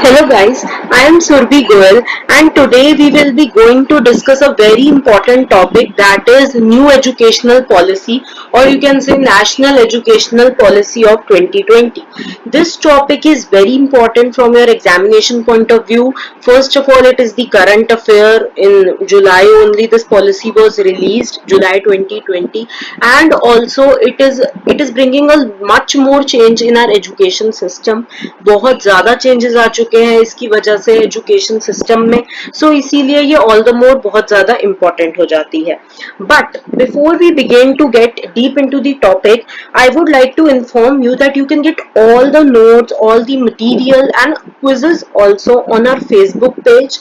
Hello guys, I am Surbi Goel and today we will be going to discuss a very important topic, that is new educational policy, or you can say national educational policy of 2020. This topic is very important from your examination point of view. First of all, it is the current affair. In July only this policy was released, July 2020, and also it is bringing a much more change in our education system. बहुत ज़्यादा changes आ चुके हैं इसकी वजह से education system में, सो इसीलिए ये ऑल द मोर बहुत ज़्यादा इम्पोर्टेंट हो जाती है. But before we begin to get deep into the topic, I would like to inform you that you can get all the notes, all the material and quizzes also on our Facebook page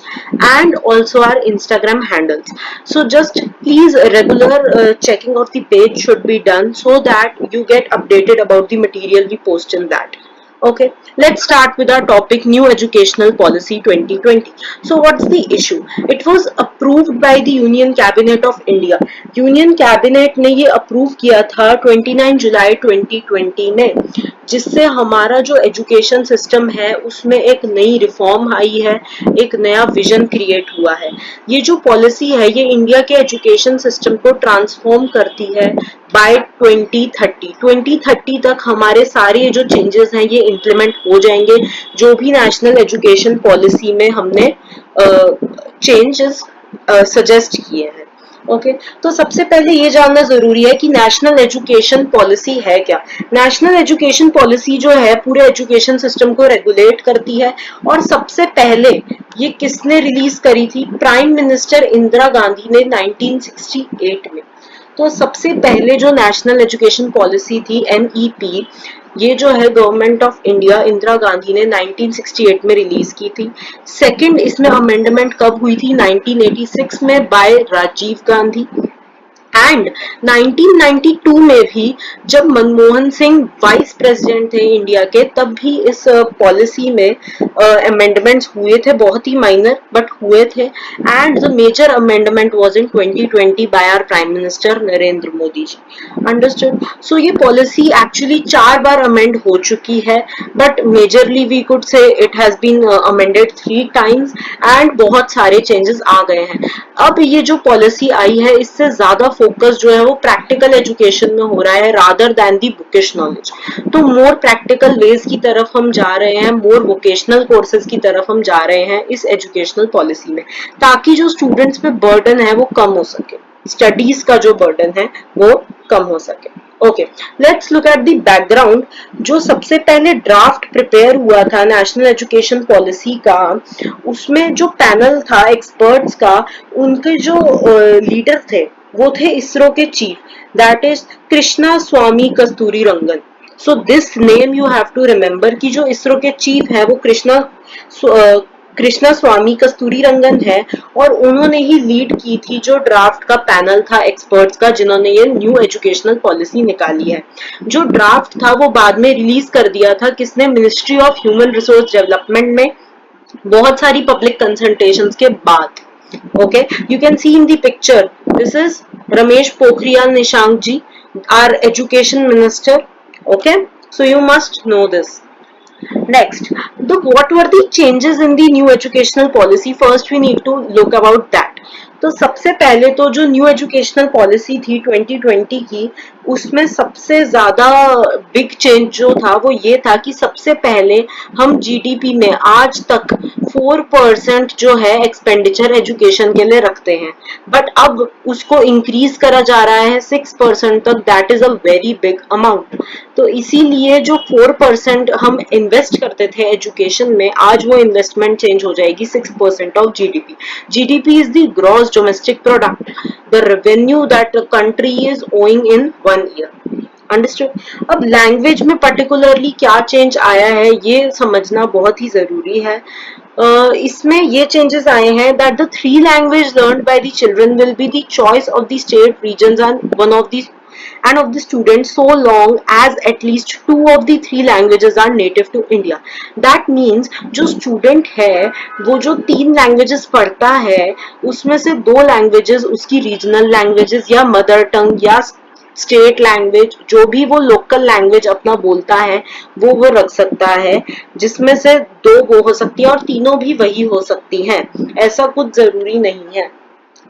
and also our Instagram handles. So just please regular checking of the page should be done so that you get updated about the material we post in that. Okay, let's start with our topic, new educational policy 2020. So what's the issue? It was approved by the Union Cabinet of India. Union Cabinet ने ये approve किया था 29 जुलाई 2020 में, जिससे हमारा जो education system है उसमें एक नई रिफॉर्म आई है, एक नया विजन क्रिएट हुआ है. ये जो पॉलिसी है ये इंडिया के एजुकेशन सिस्टम को ट्रांसफॉर्म करती है. बाय 2030 तक हमारे सारे जो चेंजेस हैं ये इम्प्लीमेंट हो जाएंगे, जो भी नेशनल एजुकेशन पॉलिसी में हमने चेंजेस सजेस्ट किए हैं. ओके, तो सबसे पहले ये जानना जरूरी है कि नेशनल एजुकेशन पॉलिसी है क्या. नेशनल एजुकेशन पॉलिसी जो है पूरे एजुकेशन सिस्टम को रेगुलेट करती है, और सबसे पहले ये किसने रिलीज करी थी? प्राइम मिनिस्टर इंदिरा गांधी ने 1968 में. तो सबसे पहले जो नेशनल एजुकेशन पॉलिसी थी NEP, ये जो है government of India Indira Gandhi ने 1968 में रिलीज की थी. सेकंड इसमें अमेंडमेंट कब हुई थी? 1986 में बाय राजीव गांधी. एंड 1992 में भी जब मनमोहन सिंह वाइस प्रेसिडेंट थे इंडिया के, तब भी इस पॉलिसी में अमेंडमेंट्स हुए थे, बहुत ही माइनर बट हुए थे. And the major amendment was in 2020 by our prime minister Narendra Modi ji. Understood. So ये पॉलिसी एक्चुअली 4 बार अमेंड हो चुकी है, but majorly we could say it has been amended 3 times and बहुत सारे चेंजेस आ गए हैं. अब ये जो पॉलिसी आई है इससे ज्यादा फोकस जो है वो प्रैक्टिकल एजुकेशन में हो रहा है रादर देन दी बुकिश नॉलेज. तो मोर प्रैक्टिकल वेज की तरफ हम जा रहे हैं, मोर वोकेशनल कोर्सेज की तरफ हम जा रहे हैं इस एजुकेशनल पॉलिसी में, ताकि जो स्टूडेंट्स पे बर्डन है वो कम हो सके, स्टडीज का जो बर्डन है वो कम हो सके. Okay, let's look at the background. जो सबसे पहले ड्राफ्ट प्रिपेयर हुआ था नेशनल एजुकेशन पॉलिसी का, उसमें जो पैनल था एक्सपर्ट्स का, उनके जो लीडर थे वो थे इसरो के chief, that is Krishnaswamy Kasturirangan. So this name you have to remember कि जो इसरो के चीफ है वो कृष्णा स्वामी कस्तूरी रंगन है, और उन्होंने ही लीड की थी जो ड्राफ्ट का पैनल था एक्सपर्ट्स का, जिन्होंने ये न्यू एजुकेशनल पॉलिसी निकाली है. जो ड्राफ्ट था वो बाद में रिलीज कर दिया था किसने? Ministry of human resource development में, बहुत सारी पब्लिक कंसल्टेशंस के बाद. Okay, you can see in the picture, this is Ramesh Pokhriyal Nishank ji, our education minister. Okay, so you must know this. Next, what were the changes in the new educational policy? First we need to look about that. तो सबसे पहले तो जो new educational policy थी 2020 की, उसमें सबसे ज्यादा बिग चेंज जो था वो ये था कि सबसे पहले हम जीडीपी में आज तक 4% जो है एक्सपेंडिचर एजुकेशन के लिए रखते हैं, बट अब उसको इंक्रीज करा जा रहा है 6% तक. That is a very big amount. तो इसीलिए जो 4% हम इन्वेस्ट करते थे एजुकेशन में, आज वो इन्वेस्टमेंट चेंज हो जाएगी 6% of GDP. GDP is the gross domestic product, the revenue that the country is owing in 1 year. Understood? अब लैंग्वेज में पर्टिकुलरली क्या चेंज आया है ये समझना बहुत ही जरूरी है. इसमें ये चेंजेस आए हैं that the 3 language learned by the children will be the choice of the state, regions and one of the and of the students so long as at least 2 of the 3 languages are native to India. That means जो student है वो जो 3 languages पढ़ता है उसमें से 2 languages उसकी regional languages या mother tongue या स्टेट लैंग्वेज, जो भी वो लोकल लैंग्वेज अपना बोलता है वो रख सकता है, जिसमें से दो वो हो सकती है और तीनों भी वही हो सकती हैं, ऐसा कुछ जरूरी नहीं है।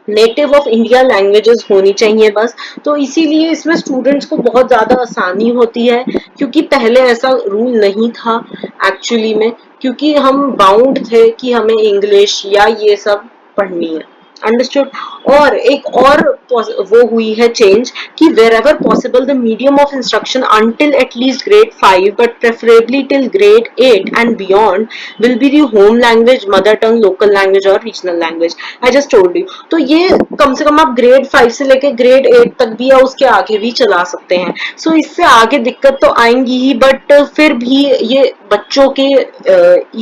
नेटिव ऑफ इंडिया लैंग्वेजेस होनी चाहिए बस। तो इसीलिए इसमें स्टूडेंट्स को बहुत ज्यादा आसानी होती है, क्योंकि पहले ऐसा रूल नहीं था एक्चुअली में, क्योंकि हम बाउंड थे कि हमें इंग्लिश या ये सब पढ़नी है। अंडरस्टूड। और एक और वो हुई है चेंज कि where ever possible the medium of instruction until at least grade 5 but preferably till grade 8 and beyond will be the home language, mother tongue, local language और regional language. I just told you. तो ये कम से कम आप grade 5 से लेके grade 8 तक भी या उसके आगे भी चला सकते हैं। सो इससे आगे दिक्कत तो आएंगी ही, बट फिर भी ये बच्चों के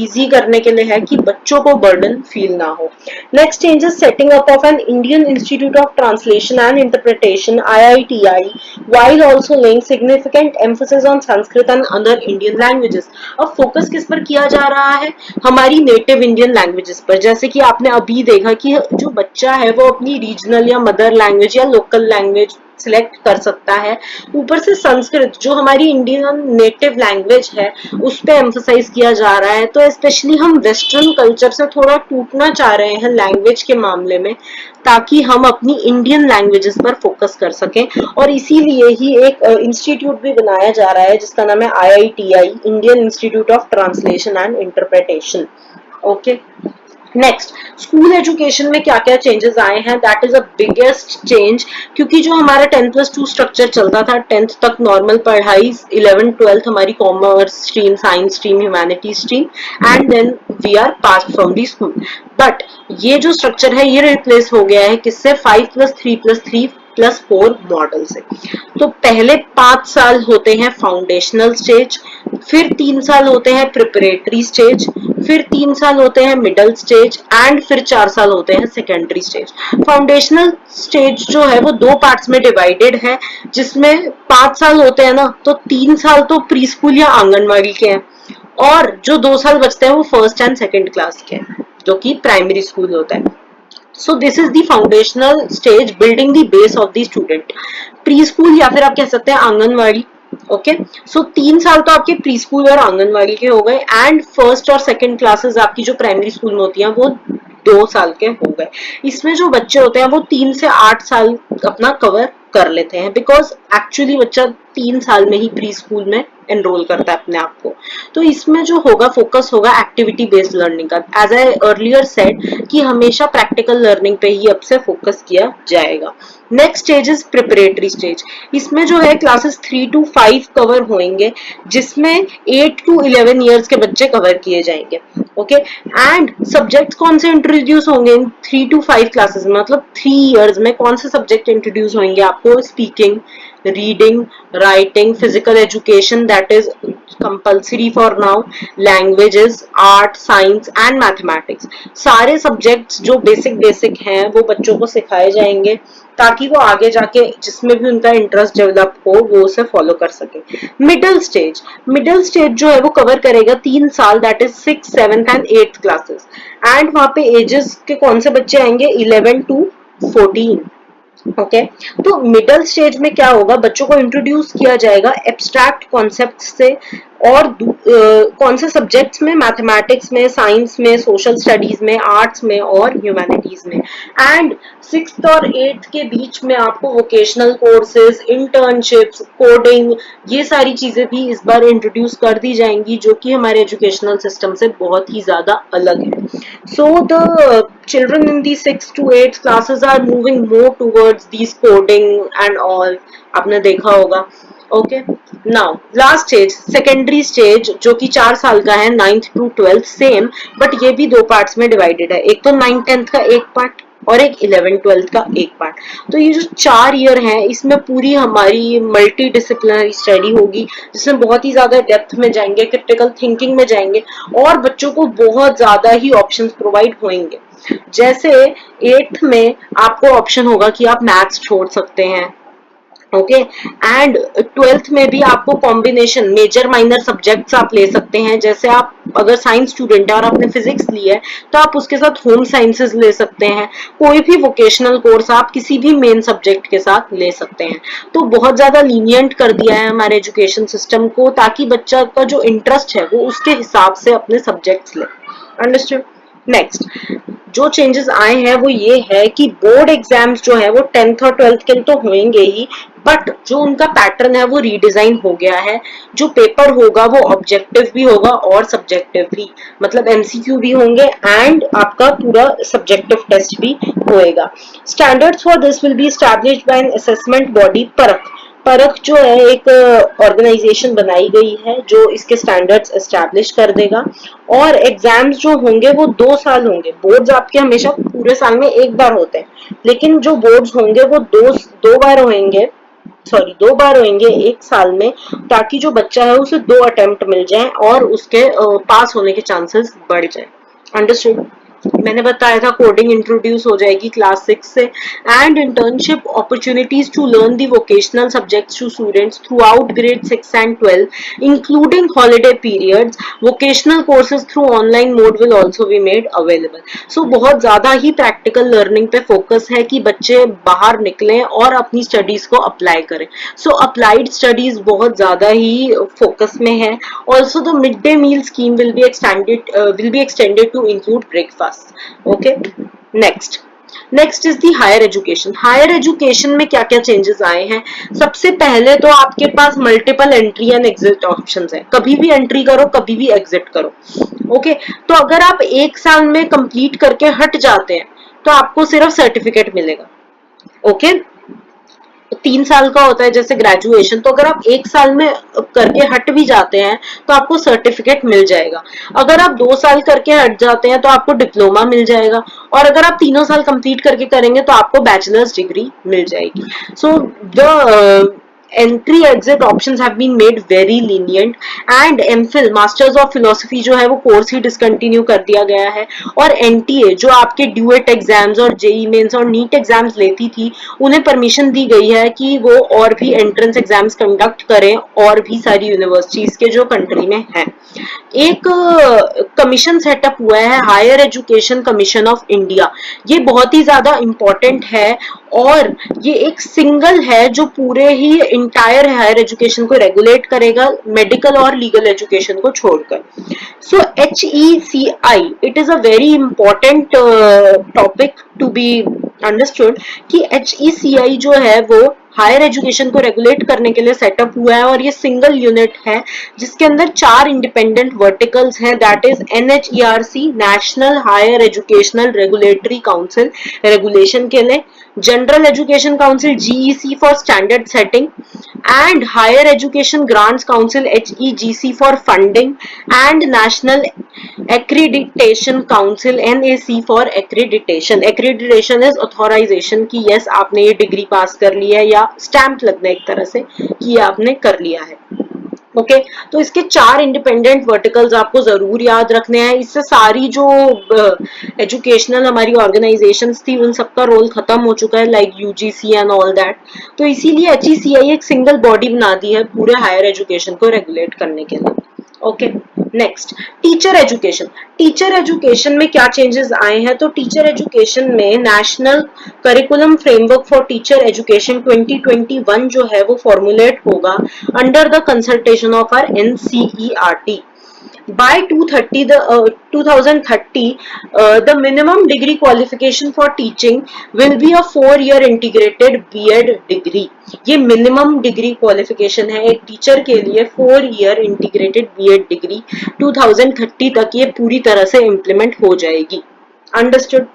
इजी करने के लिए है कि बच्चों को बर्डन फील ना हो। Next change is setting up of an Indian institute of translation and interpretation IITI while also laying significant emphasis on Sanskrit and other Indian languages। अब फोकस किस पर किया जा रहा है? हमारी नेटिव इंडियन लैंग्वेजेस पर। जैसे कि आपने अभी देखा कि जो बच्चा है वो अपनी रीजनल या मदर लैंग्वेज या लोकल लैंग्वेज सिलेक्ट कर सकता है, ऊपर से संस्कृत जो हमारी इंडियन नेटिव लैंग्वेज है उस पे एम्फसाइज किया जा रहा है। तो स्पेशली हम वेस्टर्न कल्चर से थोड़ा टूटना चाह रहे हैं लैंग्वेज के मामले में, ताकि हम अपनी इंडियन लैंग्वेजेस पर फोकस कर सकें। और इसीलिए ही एक इंस्टीट्यूट भी बनाया जा रहा है जिसका नाम है IITI, Indian institute of translation and interpretation. Okay. Next, school education में क्या क्या चेंजेस आए हैं? That is a biggest change, क्योंकि जो हमारा 10+2 स्ट्रक्चर चलता था, 10th तक नॉर्मल पढ़ाई, 11th-12th हमारी commerce stream, science stream, humanity stream, and then we are pass from the school. But ये जो स्ट्रक्चर है ये रिप्लेस हो गया है किससे? 5+3+3+4 मॉडल से। तो पहले 5 साल होते हैं फाउंडेशनल स्टेज, फिर 3 साल होते हैं प्रिपरेटरी स्टेज, फिर 3 साल होते हैं मिडल स्टेज, एंड फिर 4 साल होते हैं सेकेंडरी स्टेज। फाउंडेशनल स्टेज जो है वो 2 पार्ट्स में डिवाइडेड है, जिसमें 5 साल होते हैं ना, तो 3 साल तो प्री स्कूल या आंगनवाड़ी के हैं, और जो 2 साल बचते हैं वो फर्स्ट एंड सेकेंड क्लास के हैं, जो कि प्राइमरी स्कूल होता है। So this is the foundational stage building the base of the student। Pre school या फिर आप कह सकते हैं आंगनवाड़ी। ओके। सो 3 साल तो आपके प्री स्कूल और आंगनवाड़ी के हो गए, एंड फर्स्ट और सेकंड क्लासेस आपकी जो प्राइमरी स्कूल में होती हैं वो 2 साल के हो गए। इसमें जो बच्चे होते हैं वो 3 से 8 साल अपना कवर कर लेते हैं, बिकॉज एक्चुअली बच्चा 3 साल में ही प्री स्कूल में एनरोल करता है अपने आप को। तो इसमें जो होगा फोकस होगा एक्टिविटी बेस्ड लर्निंग का। एज आई अर्लियर सेड कि हमेशा प्रैक्टिकल लर्निंग पे ही अब से फोकस किया जाएगा। Next stage is preparatory stage. इसमें जो है क्लासेस 3 to 5 कवर होंगे, जिसमें 8 to 11 ईयर्स के बच्चे कवर किए जाएंगे। ओके। एंड सब्जेक्ट कौन से इंट्रोड्यूस होंगे 3 to 5 क्लासेस में? मतलब 3 ईयर्स में कौन से सब्जेक्ट इंट्रोड्यूस होंगे आपको? Speaking, reading, writing, physical education that is compulsory for now, languages, art, science and mathematics. सारे सब्जेक्ट्स जो बेसिक हैं वो बच्चों को सिखाए जाएंगे, ताकि वो आगे जाके जिसमें भी उनका इंटरेस्ट डेवलप हो वो उसे फॉलो कर सके। मिडिल स्टेज जो है वो कवर करेगा 3 साल, that is 6th, 7th and 8th classes. And वहां पे एजेस के कौन से बच्चे आएंगे? 11 to 14। ओके। तो मिडल स्टेज में क्या होगा? बच्चों को इंट्रोड्यूस किया जाएगा एब्स्ट्रैक्ट कॉन्सेप्ट से, और कौन से सब्जेक्ट्स में? मैथमेटिक्स में, साइंस में, सोशल स्टडीज में, आर्ट्स में और ह्यूमैनिटीज में। एंड 6th और 8th के बीच में आपको वोकेशनल कोर्सेज, इंटर्नशिप्स, कोडिंग, ये सारी चीजें भी इस बार इंट्रोड्यूस कर दी जाएंगी, जो कि हमारे एजुकेशनल सिस्टम से बहुत ही ज्यादा अलग है। So the children in the 6th to 8th classes are moving more towards these coding and all, आपने देखा होगा। Okay. Now last stage, secondary stage, जो कि 4 साल का है, 9th to 12th same, but ये भी 2 पार्ट्स में डिवाइडेड है। एक तो 9th 10th का एक पार्ट और एक 11th 12th का एक पार्ट। तो ये जो 4 ईयर है इसमें पूरी हमारी मल्टी डिसिप्लिनरी स्टडी होगी, जिसमें बहुत ही ज्यादा डेप्थ में जाएंगे, क्रिटिकल थिंकिंग में जाएंगे, और बच्चों को बहुत ज्यादा ही ऑप्शंस प्रोवाइड होंगे। जैसे 8th में आपको ऑप्शन होगा कि आप मैथ्स छोड़ सकते हैं, ओके। एंड ट्वेल्थ में भी आपको कॉम्बिनेशन मेजर माइनर सब्जेक्ट्स आप ले सकते हैं। जैसे आप अगर साइंस स्टूडेंट है और आपने फिजिक्स ली है तो आप उसके साथ होम साइंसेस ले सकते हैं। कोई भी वोकेशनल कोर्स आप किसी भी मेन सब्जेक्ट के साथ ले सकते हैं। तो बहुत ज्यादा लीनियंट कर दिया है हमारे एजुकेशन सिस्टम को, ताकि बच्चा का जो इंटरेस्ट है वो उसके हिसाब से अपने सब्जेक्ट्स ले। अंडरस्टूड। नेक्स्ट जो चेंजेस आए हैं वो ये है कि बोर्ड एग्जाम्स जो है वो 10th और 12th के लिए तो होंगे ही, बट जो उनका पैटर्न है वो रीडिजाइन हो गया है। जो पेपर होगा वो ऑब्जेक्टिव भी होगा और सब्जेक्टिव भी, मतलब एमसीक्यू भी होंगे एंड आपका पूरा सब्जेक्टिव टेस्ट भी होएगा। Standards for this will be established bye an assessment body परख। परख जो है एक ऑर्गेनाइजेशन बनाई गई है जो इसके स्टैंडर्ड्स एस्टैब्लिश कर देगा। और एग्जाम्स जो होंगे वो 2 साल होंगे। बोर्ड्स आपके हमेशा पूरे साल में एक बार होते हैं, लेकिन जो बोर्ड्स होंगे वो दो बार होंगे, सॉरी 2 बार होंगे एक साल में, ताकि जो बच्चा है उसे 2 अटेम्प्ट मिल जाए और उसके पास होने के चांसेस बढ़ जाए। अंडरस्टूड। मैंने बताया था कोडिंग इंट्रोड्यूस हो जाएगी क्लास 6 से। And internship opportunities to learn the vocational subjects to students throughout grade 6 and 12 including holiday periods. Vocational courses through online mode will also be made available. So बहुत ज्यादा ही practical learning पे focus है कि बच्चे बाहर निकलें और अपनी स्टडीज को अप्लाई करें। सो अप्लाइड स्टडीज बहुत ज्यादा ही फोकस में है। Also the mid day meal scheme will be extended to include breakfast. Okay. Next is the higher education. Higher education में क्या क्या चेंजेस आए हैं? सबसे पहले तो आपके पास multiple entry and exit options है। कभी भी एंट्री करो, कभी भी एग्जिट करो। ओके। तो अगर आप एक साल में कंप्लीट करके हट जाते हैं तो आपको सिर्फ सर्टिफिकेट मिलेगा। ओके। 3 साल का होता है जैसे ग्रेजुएशन, तो अगर आप एक साल में करके हट भी जाते हैं तो आपको सर्टिफिकेट मिल जाएगा। अगर आप 2 साल करके हट जाते हैं तो आपको डिप्लोमा मिल जाएगा, और अगर आप 3 साल कंप्लीट करके करेंगे तो आपको बैचलर्स डिग्री मिल जाएगी। So the entry exit options have been made very lenient। and MPhil masters of philosophy जो है वो कोर्स ही डिसकंटिन्यू कर दिया गया है। और NTA जो आपके ड्यूएट एग्जाम्स और जेई मेंस और नीट एग्जाम्स लेती थी, उन्हें परमिशन दी गई है कि वो और भी एंट्रेंस एग्जाम्स कंडक्ट करें और भी सारी यूनिवर्सिटीज के जो कंट्री में हैं। एक कमीशन सेटअप हुआ है, higher education commission of India. ये बहुत ही ज्यादा इम्पोर्टेंट है और ये एक सिंगल है जो पूरे ही इंटायर हायर एजुकेशन को रेगुलेट करेगा, मेडिकल और लीगल एजुकेशन को छोड़कर। So HECI it is a very important topic to be understood कि HECI जो है वो हायर एजुकेशन को रेगुलेट करने के लिए सेटअप हुआ है, और ये सिंगल यूनिट है जिसके अंदर 4 इंडिपेंडेंट वर्टिकल्स हैं। That is NHERC, national higher educational regulatory council regulation के लिए, general education council GEC for standard setting, and higher education grants council HEGC for funding, and national accreditation council NAC for accreditation. Accreditation is authorization की yes आपने ये degree पास कर ली है, या stamp लगना एक तरह से कि आपने कर लिया है। ओके। तो इसके 4 इंडिपेंडेंट वर्टिकल्स आपको जरूर याद रखने हैं। इससे सारी जो एजुकेशनल हमारी ऑर्गेनाइजेशंस थी उन सबका रोल खत्म हो चुका है, like UGC and all that. तो इसीलिए HECI एक सिंगल बॉडी बना दी है पूरे हायर एजुकेशन को रेगुलेट करने के लिए। Okay. Next teacher education. Teacher education में क्या चेंजेस आए हैं? तो टीचर एजुकेशन में national curriculum framework for teacher education 2021 जो है वो फॉर्मुलेट होगा under the consultation of our NCERT। By 2030, the minimum degree qualification for teaching will be a 4-year integrated B.Ed degree। ये मिनिमम डिग्री क्वालिफिकेशन है एक teacher के लिए, 4-year integrated B.Ed degree 2030 तक ये पूरी तरह से इम्प्लीमेंट हो जाएगी। Understood?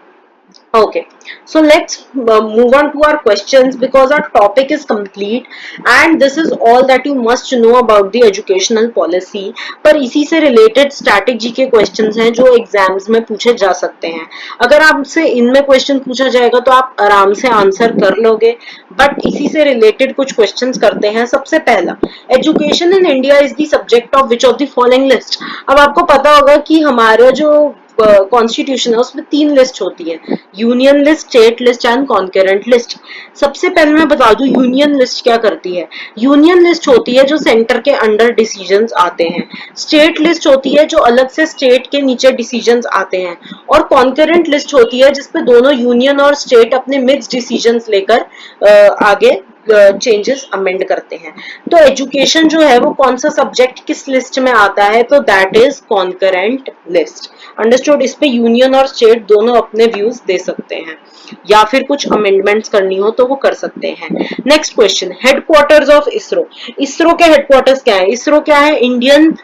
Okay, so let's move on to our questions because our topic is complete and this is all that you must know about the educational policy। पर इसी से related static GK questions हैं जो exams में पूछे जा सकते हैं। अगर आपसे इनमें क्वेश्चन पूछा जाएगा तो आप आराम से आंसर कर लोगे, बट इसी से रिलेटेड कुछ क्वेश्चंस करते हैं। सबसे पहला, education in India is the subject of which of the following list. अब आपको पता होगा कि हमारा जो कॉन्स्टिट्यूशन है उसमें 3 लिस्ट होती है, union list, state list and concurrent list. सबसे पहले मैं बता दूं यूनियन लिस्ट क्या करती है। यूनियन लिस्ट होती है जो सेंटर के अंडर डिसीजंस आते हैं, स्टेट लिस्ट होती है जो अलग से स्टेट के नीचे डिसीजंस आते हैं, और कॉन्करेंट लिस्ट होती है जिसपे दोनों यूनियन और स्टेट अपने मिक्स डिसीजंस लेकर आगे चेंजेस अमेंड करते हैं। तो एजुकेशन जो है वो कौन सा सब्जेक्ट किस लिस्ट में आता है, तो that is concurrent list. Understood. इस पे यूनियन और स्टेट दोनों अपने व्यूज दे सकते हैं, या फिर कुछ अमेंडमेंट्स करनी हो तो वो कर सकते हैं। Next question, headquarters of ISRO. ISRO के हेडक्वार्टर्स क्या है? इसरो क्या है? Indian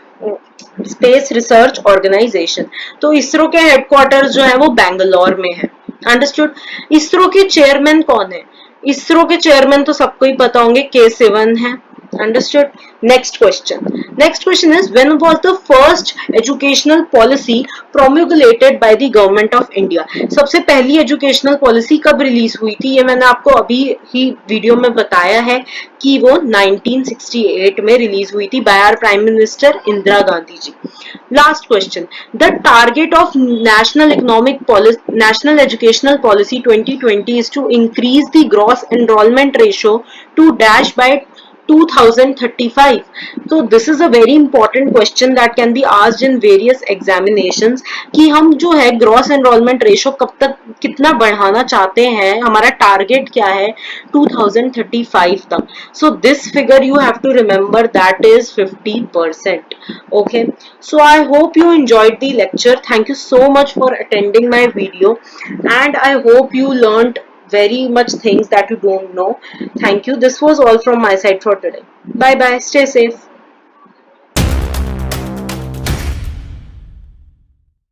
space research organisation. तो इसरो के हेडक्वार्टर्स जो है वो बैंगलोर में है। अंडरस्टूड। इसरो के चेयरमैन कौन है? इसरो के चेयरमैन तो सबको ही पता होंगे, के सिवन है। Understood. Next question is, when was the first educational policy promulgated by the government of India? सबसे पहली एजुकेशनल पॉलिसी कब रिलीज हुई थी? ये मैंने आपको अभी ही वीडियो में बताया है कि वो 1968 में रिलीज हुई थी by our prime minister Indira Gandhi ji. Last question, the target of national educational policy 2020 is to increase the gross enrollment ratio to dash by 2035. So this is a very important question that can be asked in various examinations कि हम जो है gross enrolment ratio कब तक कितना बढ़ाना चाहते हैं, हमारा टारगेट क्या है 2035 तक। So this figure you have to remember, that is 50%. Okay, so I hope you enjoyed the lecture. Thank you so much for attending my video, and I hope you learned very much things that you don't know. Thank you. This was all from my side for today. Bye bye. Stay safe.